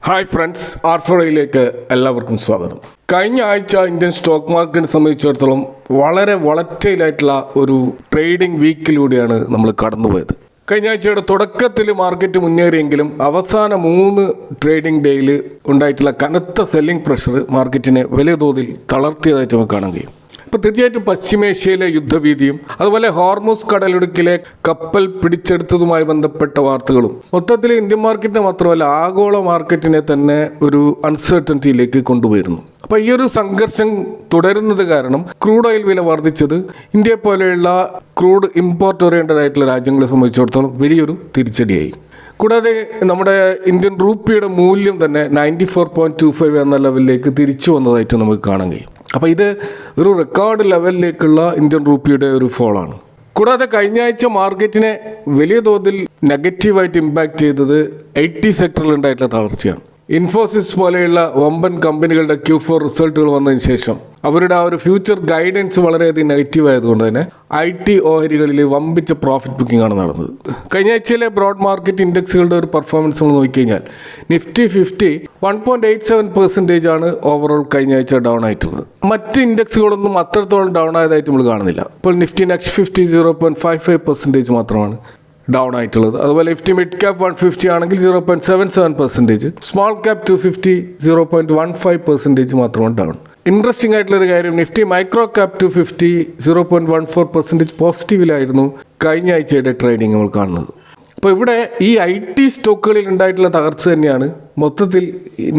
Hi friends, ആർഫോയിലേക്ക് എല്ലാവർക്കും സ്വാഗതം. കഴിഞ്ഞ ആഴ്ച ഇന്ത്യൻ സ്റ്റോക്ക് മാർക്കറ്റിനെ സംബന്ധിച്ചിടത്തോളം വളരെ വളറ്റൈലായിട്ടുള്ള ഒരു ട്രേഡിംഗ് വീക്കിലൂടെയാണ് നമ്മൾ കടന്നുപോയത്. കഴിഞ്ഞ ആഴ്ചയുടെ തുടക്കത്തിൽ മാർക്കറ്റ് മുന്നേറിയെങ്കിലും അവസാന 3 ട്രേഡിംഗ് ഡേയിൽ ഉണ്ടായിട്ടുള്ള കനത്ത സെല്ലിംഗ് പ്രഷർ മാർക്കറ്റിനെ വലിയ തോതിൽ തളർത്തിയതായിട്ട് നമുക്ക് കാണാൻ കഴിയും. ഇപ്പോൾ തീർച്ചയായിട്ടും പശ്ചിമേഷ്യയിലെ യുദ്ധഭീതിയും അതുപോലെ ഹോർമുസ് കടലിടുക്കിലെ കപ്പൽ പിടിച്ചെടുത്തതുമായി ബന്ധപ്പെട്ട വാർത്തകളും മൊത്തത്തിൽ ഇന്ത്യൻ മാർക്കറ്റിനെ മാത്രമല്ല ആഗോള മാർക്കറ്റിനെ തന്നെ ഒരു അൺസർട്ടനിറ്റിയിലേക്ക് കൊണ്ടുപോയിരുന്നു. അപ്പോൾ ഈ ഒരു സംഘർഷം തുടരുന്നത് കാരണം ക്രൂഡ് ഓയിൽ വില വർദ്ധിച്ചത് ഇന്ത്യയെ പോലെയുള്ള ക്രൂഡ് ഇമ്പോർട്ട് ഓറിയന്റഡ് ആയിട്ടുള്ള രാജ്യങ്ങളെ സംബന്ധിച്ചിടത്തോളം വലിയൊരു തിരിച്ചടിയായി. കൂടാതെ നമ്മുടെ ഇന്ത്യൻ രൂപയുടെ മൂല്യം തന്നെ 94.25 എന്ന ലെവലിലേക്ക് തിരിച്ചു വന്നതായിട്ട് നമുക്ക് കാണാൻ കഴിയും. അപ്പോൾ ഇത് ഒരു റെക്കോർഡ് ലെവലിലേക്കുള്ള ഇന്ത്യൻ രൂപയുടെ ഒരു ഫോളാണ്. കൂടാതെ കഴിഞ്ഞ ആഴ്ച മാർക്കറ്റിനെ വലിയ തോതിൽ നെഗറ്റീവായിട്ട് ഇമ്പാക്റ്റ് ചെയ്തത് IT സെക്ടറിൽ ഉണ്ടായിട്ടുള്ള തളർച്ചയാണ്. ഇൻഫോസിസ് പോലെയുള്ള വമ്പൻ കമ്പനികളുടെ Q4 റിസൾട്ടുകൾ വന്നതിന് ശേഷം അവരുടെ ആ ഒരു ഫ്യൂച്ചർ ഗൈഡൻസ് വളരെയധികം നെഗറ്റീവ് ആയതുകൊണ്ട് തന്നെ IT ഓഹരികളിൽ വമ്പിച്ച പ്രോഫിറ്റ് ബുക്കിംഗ് ആണ് നടന്നത്. കഴിഞ്ഞ ആഴ്ചയിലെ ബ്രോഡ് മാർക്കറ്റ് ഇൻഡെക്സുകളുടെ ഒരു പെർഫോമൻസ് നമ്മൾ നോക്കിക്കഴിഞ്ഞാൽ Nifty 50 1.87% ആണ് ഓവറോൾ കഴിഞ്ഞ ആഴ്ച ഡൗൺ ആയിട്ടുള്ളത്. മറ്റ് ഇൻഡെക്സുകളൊന്നും അത്രത്തോളം ഡൗൺ ആയതായിട്ട് നമ്മൾ കാണുന്നില്ല. ഇപ്പോൾ Nifty Next 50 0.55% മാത്രമാണ് ഡൗൺ ആയിട്ടുള്ളത്. അതുപോലെ Nifty മിഡ് ക്യാപ് 150 ആണെങ്കിൽ 0.77%, സ്മോൾ ക്യാപ് 250 0.15% മാത്രമാണ് ഡൗൺ. ഇൻട്രസ്റ്റിംഗ് ആയിട്ടുള്ളൊരു കാര്യം, Nifty മൈക്രോ ക്യാപ് 250 0.14% പോസിറ്റീവിലായിരുന്നു കഴിഞ്ഞ ആഴ്ചയുടെ ട്രേഡിംഗ് നമ്മൾ കാണുന്നത്. അപ്പോൾ ഇവിടെ ഈ IT സ്റ്റോക്കുകളിൽ ഉണ്ടായിട്ടുള്ള തകർച്ച തന്നെയാണ് മൊത്തത്തിൽ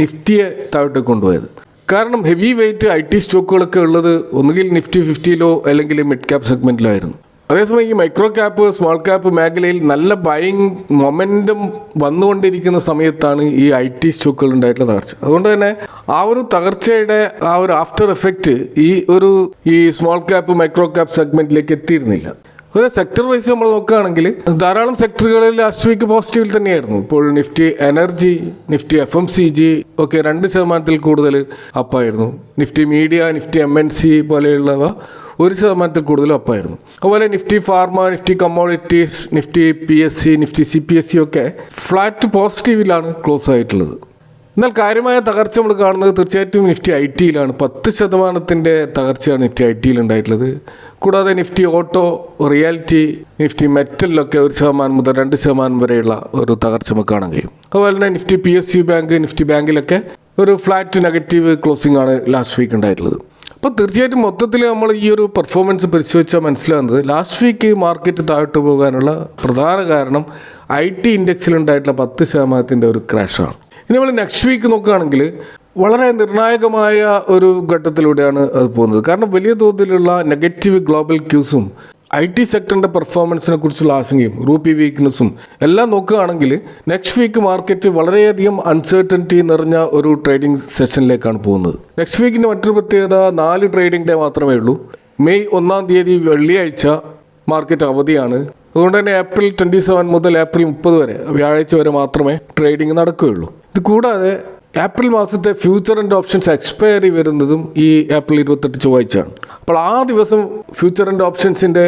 നിഫ്റ്റിയെ താഴോട്ട് കൊണ്ടുപോയത്. കാരണം ഹെവി വെയിറ്റ് IT സ്റ്റോക്കുകളൊക്കെ ഉള്ളത് ഒന്നുകിൽ Nifty 50 അല്ലെങ്കിൽ മിഡ് ക്യാപ് സെഗ്മെൻറ്റിലായിരുന്നു. അതേസമയം ഈ മൈക്രോ ക്യാപ്പ് സ്മോൾ ക്യാപ്പ് മേഖലയിൽ നല്ല ബൈയിങ് മൊമെൻറ്റം വന്നുകൊണ്ടിരിക്കുന്ന സമയത്താണ് ഈ IT സ്റ്റോക്കുകൾ ഉണ്ടായിട്ടുള്ള തകർച്ച. അതുകൊണ്ട് തന്നെ ആ ഒരു തകർച്ചയുടെ ആ ഒരു ആഫ്റ്റർ എഫക്റ്റ് ഈ സ്മോൾ ക്യാപ്പ് മൈക്രോ ക്യാപ്പ് സെഗ്മെൻറ്റിലേക്ക് എത്തിയിരുന്നില്ല. അതുപോലെ സെക്ടർ വൈസ് നമ്മൾ നോക്കുകയാണെങ്കിൽ ധാരാളം സെക്ടറുകളിൽ ലാസ്റ്റ് വീക്ക് പോസിറ്റീവിൽ തന്നെയായിരുന്നു. ഇപ്പോൾ Nifty എനർജി, Nifty FMCG ഒക്കെ 2% കൂടുതൽ അപ്പായിരുന്നു. Nifty മീഡിയ, Nifty MNC പോലെയുള്ളവ 1% കൂടുതൽ അപ്പായിരുന്നു. അതുപോലെ Nifty pharma, Nifty commodities, Nifty PSC, Nifty CPSC ഒക്കെ ഫ്ലാറ്റ് പോസിറ്റീവിലാണ് ക്ലോസ് ആയിട്ടുള്ളത്. എന്നാൽ കാര്യമായ തകർച്ച നമ്മൾ കാണുന്നത് തീർച്ചയായിട്ടും Nifty IT-യിലാണ്. 10% തകർച്ചയാണ് Nifty IT-യിൽ ഉണ്ടായിട്ടുള്ളത്. കൂടാതെ Nifty ഓട്ടോ, റിയാലിറ്റി, Nifty മെറ്റലിലൊക്കെ 1% മുതൽ 2% വരെയുള്ള ഒരു തകർച്ച നമുക്ക് കാണാൻ കഴിയും. അതുപോലെ തന്നെ Nifty PSU ബാങ്ക്, Nifty ബാങ്കിലൊക്കെ ഒരു ഫ്ലാറ്റ് നെഗറ്റീവ് ക്ലോസിംഗ് ആണ് ലാസ്റ്റ് വീക്ക് ഉണ്ടായിട്ടുള്ളത്. അപ്പോൾ തീർച്ചയായിട്ടും മൊത്തത്തിൽ നമ്മൾ ഈ ഒരു പെർഫോമൻസ് പരിശോധിച്ചാൽ മനസ്സിലാകുന്നത് ലാസ്റ്റ് വീക്ക് മാർക്കറ്റ് താഴോട്ട് പോകാനുള്ള പ്രധാന കാരണം IT ഇൻഡെക്സിലുണ്ടായിട്ടുള്ള 10% ഒരു ക്രാഷാണ്. ഇനി നമ്മൾ നെക്സ്റ്റ് വീക്ക് നോക്കുകയാണെങ്കിൽ വളരെ നിർണായകമായ ഒരു ഘട്ടത്തിലൂടെയാണ് അത് പോകുന്നത്. കാരണം വലിയ തോതിലുള്ള നെഗറ്റീവ് ഗ്ലോബൽ ക്യൂസും IT സെക്ടറിൻ്റെ പെർഫോമൻസിനെ കുറിച്ചുള്ള ആശങ്കയും റൂപ്പി വീക്ക്നെസ്സും എല്ലാം നോക്കുകയാണെങ്കിൽ നെക്സ്റ്റ് വീക്ക് മാർക്കറ്റ് വളരെയധികം അൺസർട്ടനിറ്റി നിറഞ്ഞ ഒരു ട്രേഡിംഗ് സെഷനിലേക്കാണ് പോകുന്നത്. നെക്സ്റ്റ് വീക്കിൻ്റെ മറ്റൊരു പ്രത്യേകത 4 ട്രേഡിംഗ് ഡേ മാത്രമേ ഉള്ളൂ. മെയ് 1 വെള്ളിയാഴ്ച മാർക്കറ്റ് അവധിയാണ്. അതുകൊണ്ട് തന്നെ April 27 മുതൽ April 30 വരെ വ്യാഴാഴ്ച വരെ മാത്രമേ ട്രേഡിംഗ് നടക്കുകയുള്ളൂ. ഇത് കൂടാതെ ഏപ്രിൽ മാസത്തെ ഫ്യൂച്ചർ ആൻഡ് ഓപ്ഷൻസ് എക്സ്പയറി വരുന്നതും ഈ April 28 ചൊവ്വാഴ്ചയാണ്. അപ്പോൾ ആ ദിവസം ഫ്യൂച്ചർ ആൻഡ് ഓപ്ഷൻസിൻ്റെ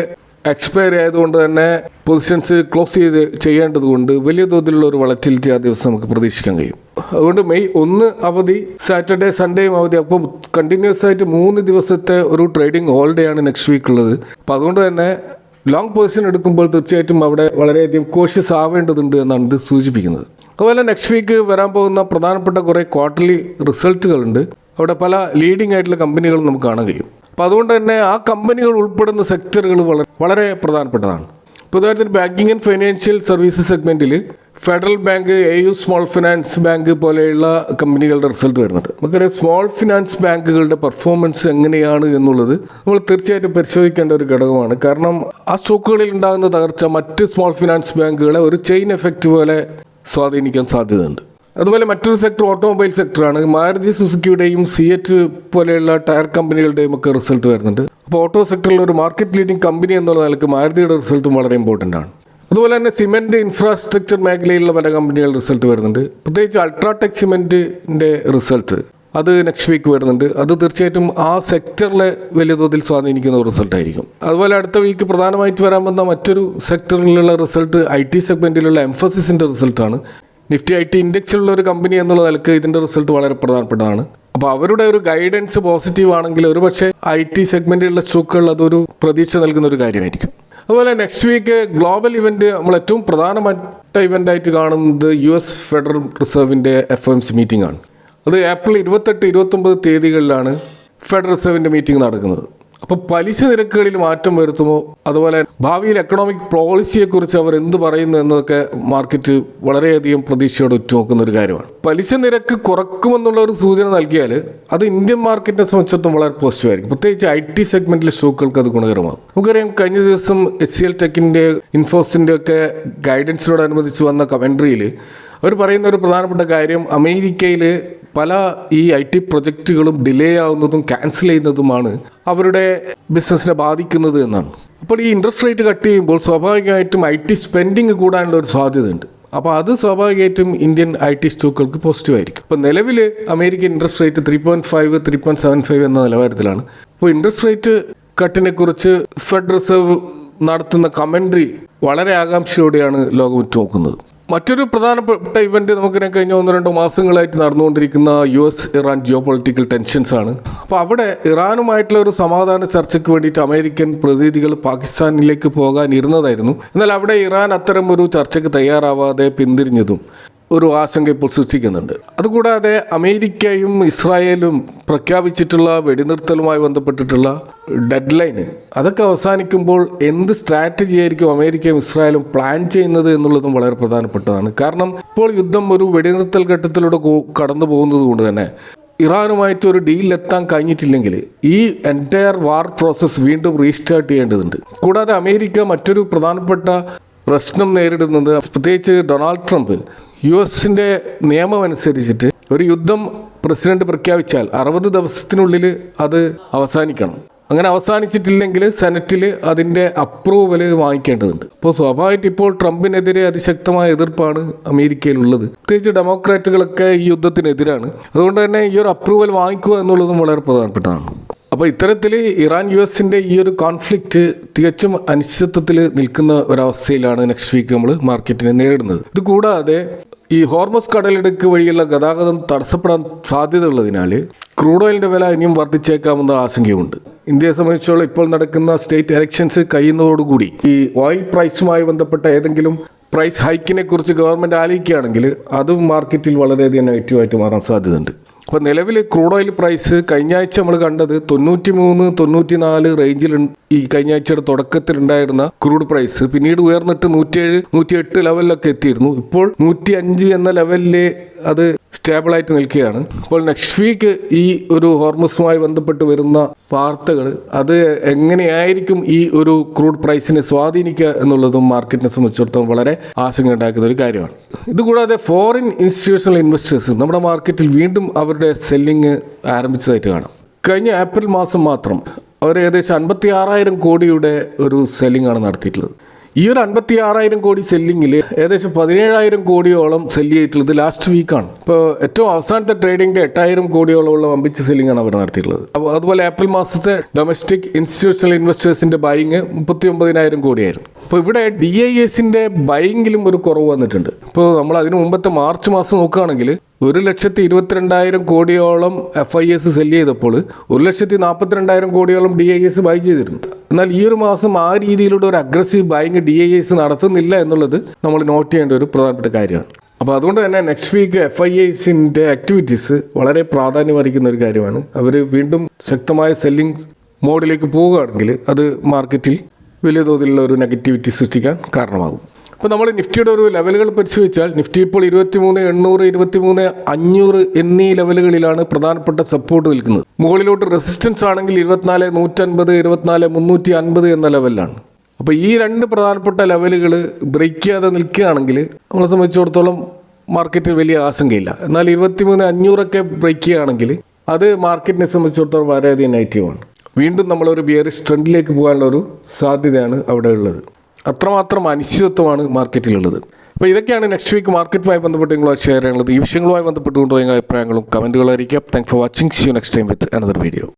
എക്സ്പയറി ആയതുകൊണ്ട് തന്നെ പൊസിഷൻസ് ക്ലോസ് ചെയ്യേണ്ടത് കൊണ്ട് വലിയ തോതിലുള്ള ഒരു വളറ്റിലിറ്റി ആ ദിവസം നമുക്ക് പ്രതീക്ഷിക്കാൻ കഴിയും. അതുകൊണ്ട് May 1 അവധി, സാറ്റർഡേ സൺഡേയും അവധി. അപ്പം കണ്ടിന്യൂസ് ആയിട്ട് 3 ദിവസത്തെ ഒരു ട്രേഡിംഗ് ഹോളിഡേ ആണ് നെക്സ്റ്റ് വീക്ക് ഉള്ളത്. അപ്പോൾ അതുകൊണ്ട് തന്നെ ലോങ് പൊസിഷൻ എടുക്കുമ്പോൾ തീർച്ചയായിട്ടും അവിടെ വളരെയധികം കോഷ്യസ് ആവേണ്ടതുണ്ട് എന്നാണ് ഇത് സൂചിപ്പിക്കുന്നത്. അതുപോലെ നെക്സ്റ്റ് വീക്ക് വരാൻ പോകുന്ന പ്രധാനപ്പെട്ട കുറേ ക്വാർട്ടർലി റിസൾട്ടുകളുണ്ട്. അവിടെ പല ലീഡിംഗ് ആയിട്ടുള്ള കമ്പനികളും നമുക്ക് കാണാൻ കഴിയും. അപ്പോൾ അതുകൊണ്ട് തന്നെ ആ കമ്പനികൾ ഉൾപ്പെടുന്ന സെക്ടറുകൾ വളരെ പ്രധാനപ്പെട്ടതാണ്. ഇപ്പോൾ ഉദാഹരണത്തിന് ബാങ്കിങ് ആൻഡ് ഫൈനാൻഷ്യൽ സർവീസസ് സെഗ്മെൻറ്റിൽ Federal Bank, AU small finance bank പോലെയുള്ള കമ്പനികളുടെ റിസൾട്ട് വരുന്നുണ്ട്. നമുക്കറിയാം സ്മോൾ ഫിനാൻസ് ബാങ്കുകളുടെ പെർഫോമൻസ് എങ്ങനെയാണ് എന്നുള്ളത് നമ്മൾ തീർച്ചയായിട്ടും പരിശോധിക്കേണ്ട ഒരു ഘടകമാണ്. കാരണം ആ സ്റ്റോക്കുകളിൽ ഉണ്ടാകുന്ന തകർച്ച മറ്റ് സ്മോൾ ഫിനാൻസ് ബാങ്കുകളെ ഒരു ചെയിൻ എഫക്റ്റ് പോലെ സ്വാധീനിക്കാൻ സാധ്യതയുണ്ട്. അതുപോലെ മറ്റൊരു സെക്ടർ ഓട്ടോമൊബൈൽ സെക്ടറാണ്. മാരുതി സുസുക്കിയുടെയും സിയറ്റ് പോലെയുള്ള ടയർ കമ്പനികളുടെയും ഒക്കെ റിസൾട്ട് വരുന്നുണ്ട്. അപ്പോൾ ഓട്ടോ സെക്ടറിൽ ഒരു മാർക്കറ്റ് ലീഡിംഗ് കമ്പനി എന്നുള്ള നിലയ്ക്ക് മാരുതിയുടെ റിസൾട്ടും വളരെ ഇമ്പോർട്ടൻ്റ് ആണ്. അതുപോലെ തന്നെ സിമെൻറ്റ്, ഇൻഫ്രാസ്ട്രക്ചർ മേഖലയിലുള്ള പല കമ്പനികളുടെ റിസൾട്ട് വരുന്നുണ്ട്. പ്രത്യേകിച്ച് അൾട്രാടെക് സിമെൻറ്റിൻ്റെ റിസൾട്ട് അത് നെക്സ്റ്റ് വീക്ക് വരുന്നുണ്ട്. അത് തീർച്ചയായിട്ടും ആ സെക്ടറിലെ വലിയ തോതിൽ സ്വാധീനിക്കുന്ന ഒരു റിസൾട്ടായിരിക്കും. അതുപോലെ അടുത്ത വീക്ക് പ്രധാനമായിട്ട് വരാൻ വന്ന മറ്റൊരു സെക്ടറിലുള്ള റിസൾട്ട് IT സെഗ്മെൻറ്റിലുള്ള എംഫസിസിൻ്റെ റിസൾട്ടാണ്. നിഫ്റ്റി IT ഇൻഡെക്സിലുള്ള ഒരു കമ്പനി എന്നുള്ള നിലക്ക് ഇതിൻ്റെ റിസൾട്ട് വളരെ പ്രധാനപ്പെട്ടതാണ്. അപ്പോൾ അവരുടെ ഒരു ഗൈഡൻസ് പോസിറ്റീവ് ആണെങ്കിൽ ഒരു പക്ഷേ IT സെഗ്മെൻറ്റിലുള്ള സ്റ്റോക്കുകൾ അതൊരു പ്രതീക്ഷ നൽകുന്ന ഒരു കാര്യമായിരിക്കും. അതുപോലെ നെക്സ്റ്റ് വീക്ക് ഗ്ലോബൽ ഇവൻറ്റ് നമ്മൾ ഏറ്റവും പ്രധാനപ്പെട്ട ഇവൻ്റായിട്ട് കാണുന്നത് US ഫെഡറൽ റിസർവിൻ്റെ FOMC മീറ്റിംഗ് ആണ്. അത് ഏപ്രിൽ 28-29 തീയതികളിലാണ് ഫെഡറൽ റിസർവിൻ്റെ മീറ്റിംഗ് നടക്കുന്നത്. അപ്പോൾ പലിശ നിരക്കുകളിൽ മാറ്റം വരുത്തുമോ, അതുപോലെ ഭാവിയിൽ എക്കണോമിക് പോളിസിയെക്കുറിച്ച് അവർ എന്ത് പറയുന്നു എന്നതൊക്കെ മാർക്കറ്റ് വളരെയധികം പ്രതീക്ഷയോടെ ഉറ്റുനോക്കുന്ന ഒരു കാര്യമാണ്. പലിശ നിരക്ക് കുറക്കുമെന്നുള്ള ഒരു സൂചന നൽകിയാൽ അത് ഇന്ത്യൻ മാർക്കറ്റിനെ സംബന്ധിച്ചിടത്തോളം വളരെ പോസിറ്റീവ് ആയിരിക്കും. പ്രത്യേകിച്ച് IT സെഗ്മെൻറ്റിലെ സ്റ്റോക്കുകൾക്ക് അത് ഗുണകരമാകും. നമുക്കറിയാം കഴിഞ്ഞ ദിവസം HCL ടെക്കിൻ്റെ ഇൻഫോസിൻ്റെ ഒക്കെ ഗൈഡൻസിനോടനുബന്ധിച്ച് വന്ന കമൻട്രിയിൽ അവർ പറയുന്ന ഒരു പ്രധാനപ്പെട്ട കാര്യം അമേരിക്കയിൽ പല ഈ IT പ്രൊജക്റ്റുകളും ഡിലേ ആവുന്നതും ക്യാൻസൽ ചെയ്യുന്നതുമാണ് അവരുടെ ബിസിനസ്സിനെ ബാധിക്കുന്നത് എന്നാണ്. അപ്പോൾ ഈ ഇൻട്രസ്റ്റ് റേറ്റ് കട്ട് ചെയ്യുമ്പോൾ സ്വാഭാവികമായിട്ടും IT സ്പെൻഡിങ് കൂടാനുള്ള ഒരു സാധ്യതയുണ്ട്. അപ്പോൾ അത് സ്വാഭാവികമായിട്ടും ഇന്ത്യൻ IT സ്റ്റോക്കുകൾക്ക് പോസിറ്റീവ് ആയിരിക്കും. ഇപ്പോൾ നിലവിൽ അമേരിക്കൻ ഇൻട്രസ്റ്റ് റേറ്റ് 3.5 3.75 എന്ന നിലവാരത്തിലാണ്. അപ്പോൾ ഇൻട്രസ്റ്റ് റേറ്റ് കട്ടിനെ കുറിച്ച് ഫെഡ് റിസർവ് നടത്തുന്ന കമൻട്രി വളരെ ആകാംക്ഷയോടെയാണ് ലോകം ഉറ്റുനോക്കുന്നത്. മറ്റൊരു പ്രധാനപ്പെട്ട ഇവൻറ്റ് നമുക്ക് കഴിഞ്ഞ 1-2 മാസങ്ങളായിട്ട് നടന്നുകൊണ്ടിരിക്കുന്ന US Iran geo political tensions ആണ്. അപ്പോൾ അവിടെ ഇറാനുമായിട്ടുള്ള ഒരു സമാധാന ചർച്ചയ്ക്ക് വേണ്ടിയിട്ട് അമേരിക്കൻ പ്രതിനിധികൾ പാകിസ്ഥാനിലേക്ക് പോകാനിരുന്നതായിരുന്നു. എന്നാൽ അവിടെ ഇറാൻ അത്തരം ഒരു ചർച്ചയ്ക്ക് തയ്യാറാവാതെ പിന്തിരിഞ്ഞതും ഒരു ആശങ്ക ഇപ്പോൾ സൃഷ്ടിക്കുന്നുണ്ട്. അതുകൂടാതെ അമേരിക്കയും ഇസ്രായേലും പ്രഖ്യാപിച്ചിട്ടുള്ള വെടിനിർത്തലുമായി ബന്ധപ്പെട്ടിട്ടുള്ള ഡെഡ് ലൈന് അതൊക്കെ അവസാനിക്കുമ്പോൾ എന്ത് സ്ട്രാറ്റജി ആയിരിക്കും അമേരിക്കയും ഇസ്രായേലും പ്ലാൻ ചെയ്യുന്നത് എന്നുള്ളതും വളരെ പ്രധാനപ്പെട്ടതാണ്. കാരണം ഇപ്പോൾ യുദ്ധം ഒരു വെടിനിർത്തൽ ഘട്ടത്തിലൂടെ കടന്നു പോകുന്നത് കൊണ്ട് തന്നെ ഇറാനുമായിട്ട് ഒരു ഡീലിലെത്താൻ കഴിഞ്ഞിട്ടില്ലെങ്കിൽ ഈ എൻറ്റയർ വാർ പ്രോസസ്സ് വീണ്ടും റീസ്റ്റാർട്ട് ചെയ്യേണ്ടതുണ്ട്. കൂടാതെ അമേരിക്ക മറ്റൊരു പ്രധാനപ്പെട്ട പ്രശ്നം നേരിടുന്നത്, പ്രത്യേകിച്ച് ഡൊണാൾഡ് ട്രംപ് US-ൻ്റെ നിയമം അനുസരിച്ചിട്ട് ഒരു യുദ്ധം പ്രസിഡന്റ് പ്രഖ്യാപിച്ചാൽ 60 ദിവസത്തിനുള്ളിൽ അത് അവസാനിക്കണം. അങ്ങനെ അവസാനിച്ചിട്ടില്ലെങ്കിൽ സെനറ്റിൽ അതിൻ്റെ അപ്രൂവൽ വാങ്ങിക്കേണ്ടതുണ്ട്. അപ്പോൾ സ്വാഭാവികമായിട്ട് ഇപ്പോൾ ട്രംപിനെതിരെ അതിശക്തമായ എതിർപ്പാണ് അമേരിക്കയിലുള്ളത്. പ്രത്യേകിച്ച് ഡെമോക്രാറ്റുകളൊക്കെ ഈ യുദ്ധത്തിനെതിരാണ്. അതുകൊണ്ട് തന്നെ ഈ ഒരു അപ്രൂവൽ വാങ്ങിക്കുക എന്നുള്ളതും വളരെ പ്രധാനപ്പെട്ടതാണ്. അപ്പോൾ ഇത്തരത്തിൽ ഇറാൻ US-ൻ്റെ ഈ ഒരു കോൺഫ്ലിക്റ്റ് തികച്ചും അനിശ്ചിതത്വത്തിൽ നിൽക്കുന്ന ഒരവസ്ഥയിലാണ് നെക്സ്റ്റ് വീക്ക് നമ്മൾ മാർക്കറ്റിനെ നേരിടുന്നത്. ഇത് കൂടാതെ ഈ ഹോർമസ് കടലിടുക്ക് വഴിയുള്ള ഗതാഗതം തടസ്സപ്പെടാൻ സാധ്യതയുള്ളതിനാൽ ക്രൂഡ് ഓയിലിൻ്റെ വില ഇനിയും വർദ്ധിച്ചേക്കാമെന്ന ആശങ്കയുണ്ട്. ഇന്ത്യയെ സംബന്ധിച്ചോളം ഇപ്പോൾ നടക്കുന്ന സ്റ്റേറ്റ് ഇലക്ഷൻസ് കഴിയുന്നതോടുകൂടി ഈ ഓയിൽ പ്രൈസുമായി ബന്ധപ്പെട്ട ഏതെങ്കിലും പ്രൈസ് ഹൈക്കിനെ കുറിച്ച് ഗവൺമെൻറ് ആലോചിക്കുകയാണെങ്കിൽ അതും മാർക്കറ്റിൽ വളരെയധികം നെഗറ്റീവായിട്ട് മാറാൻ സാധ്യതയുണ്ട്. അപ്പോൾ നിലവിൽ ക്രൂഡ് ഓയിൽ പ്രൈസ് കഴിഞ്ഞ ആഴ്ച നമ്മൾ കണ്ടത് 93-94 റേഞ്ചിൽ ഈ കഴിഞ്ഞ ആഴ്ചയുടെ തുടക്കത്തിലുണ്ടായിരുന്ന ക്രൂഡ് പ്രൈസ് പിന്നീട് ഉയർന്നിട്ട് 107-108 ലെവലിലൊക്കെ എത്തിയിരുന്നു. ഇപ്പോൾ 105 എന്ന ലെവലിൽ അത് സ്റ്റേബിളായിട്ട് നിൽക്കുകയാണ്. അപ്പോൾ നെക്സ്റ്റ് വീക്ക് ഈ ഒരു ഹോർമസുമായി ബന്ധപ്പെട്ട് വരുന്ന വാർത്തകൾ അത് എങ്ങനെയായിരിക്കും ഈ ഒരു ക്രൂഡ് പ്രൈസിനെ സ്വാധീനിക്കുക എന്നുള്ളതും മാർക്കറ്റിനെ സംബന്ധിച്ചിടത്തോളം വളരെ ആശങ്ക ഉണ്ടാക്കുന്ന ഒരു കാര്യമാണ്. ഇതുകൂടാതെ ഫോറിൻ ഇൻസ്റ്റിറ്റ്യൂഷണൽ ഇൻവെസ്റ്റേഴ്സ് നമ്മുടെ മാർക്കറ്റിൽ വീണ്ടും അവരുടെ സെല്ലിങ് ആരംഭിച്ചതായിട്ട് കാണാം. കഴിഞ്ഞ ഏപ്രിൽ മാസം മാത്രം അവർ ഏകദേശം 56,000 കോടിയുടെ ഒരു സെല്ലിംഗ് ആണ് നടത്തിയിട്ടുള്ളത്. ഈ ഒരു 56,000 കോടി സെല്ലിങ്ങിൽ ഏകദേശം 17,000 കോടിയോളം സെല്ല് ചെയ്തിട്ടുള്ളത് ലാസ്റ്റ് വീക്കാണ്. ഇപ്പോൾ ഏറ്റവും അവസാനത്തെ ട്രേഡിങ്ങിൻ്റെ 8,000 കോടിയോളമുള്ള വമ്പിച്ച സെല്ലിങ്ങാണ് അവർ നടത്തിയിട്ടുള്ളത്. അപ്പോൾ അതുപോലെ ഏപ്രിൽ മാസത്തെ ഡൊമസ്റ്റിക് ഇൻസ്റ്റിറ്റ്യൂഷണൽ ഇൻവെസ്റ്റേഴ്സിൻ്റെ ബൈയിങ് 39,000 കോടിയായിരുന്നു. അപ്പോൾ ഇവിടെ DISൻ്റെ ബൈയിങ്ങിലും ഒരു കുറവ് വന്നിട്ടുണ്ട്. ഇപ്പോൾ നമ്മൾ അതിന് മുമ്പത്തെ മാർച്ച് മാസം നോക്കുകയാണെങ്കിൽ 1,22,000 കോടിയോളം FIS സെല്ല് ചെയ്തപ്പോൾ 1,42,000 കോടിയോളം DIS ബൈ ചെയ്തിരുന്നു. എന്നാൽ ഈ ഒരു മാസം ആ രീതിയിലുള്ള ഒരു അഗ്രസീവ് ബൈയിങ് DIS നടത്തുന്നില്ല എന്നുള്ളത് നമ്മൾ നോട്ട് ചെയ്യേണ്ട ഒരു പ്രധാനപ്പെട്ട കാര്യമാണ്. അപ്പോൾ അതുകൊണ്ട് തന്നെ നെക്സ്റ്റ് വീക്ക് FISൻ്റെ ആക്ടിവിറ്റീസ് വളരെ പ്രാധാന്യം അർഹിക്കുന്ന ഒരു കാര്യമാണ്. അവർ വീണ്ടും ശക്തമായ സെല്ലിംഗ് മോഡിലേക്ക് പോവുകയാണെങ്കിൽ അത് മാർക്കറ്റിൽ വലിയ തോതിലുള്ള ഒരു നെഗറ്റിവിറ്റി സൃഷ്ടിക്കാൻ കാരണമാകും. അപ്പോൾ നമ്മൾ നിഫ്റ്റിയുടെ ഒരു ലെവലുകൾ പരിശോധിച്ചാൽ നിഫ്റ്റി ഇപ്പോൾ 23,800, 23,500 എന്നീ ലെവലുകളിലാണ് പ്രധാനപ്പെട്ട സപ്പോർട്ട് നിൽക്കുന്നത്. മുകളിലോട്ട് റെസിസ്റ്റൻസ് ആണെങ്കിൽ 24,150, 24,350 എന്ന ലെവലിലാണ്. അപ്പോൾ ഈ രണ്ട് പ്രധാനപ്പെട്ട ലെവലുകൾ ബ്രേക്ക് ചെയ്യാതെ നിൽക്കുകയാണെങ്കിൽ നമ്മളെ സംബന്ധിച്ചിടത്തോളം മാർക്കറ്റിൽ വലിയ ആശങ്കയില്ല. എന്നാൽ 23,500 ബ്രേക്ക് ചെയ്യുകയാണെങ്കിൽ അത് മാർക്കറ്റിനെ സംബന്ധിച്ചിടത്തോളം വളരെയധികം നെഗറ്റീവാണ്. വീണ്ടും നമ്മളൊരു ബിയറിഷ് ട്രെൻഡിലേക്ക് പോകാനുള്ള ഒരു സാധ്യതയാണ് അവിടെ ഉള്ളത്. അത്രമാത്രം അനിശ്ചിതത്വമാണ് മാർക്കറ്റിലുള്ളത്. അപ്പോൾ ഇതൊക്കെയാണ് നെക്സ്റ്റ് വീക്ക് മാർക്കറ്റുമായി ബന്ധപ്പെട്ട് നിങ്ങളുമായി ഷെയർ ചെയ്യാനുള്ളത്. ഈ വിഷയങ്ങളുമായി ബന്ധപ്പെട്ടുകൊണ്ട് നിങ്ങളുടെ അഭിപ്രായങ്ങളും കമൻറ്റുകളും അറിയിക്കാം. Thanks for watching. See you next time with another video.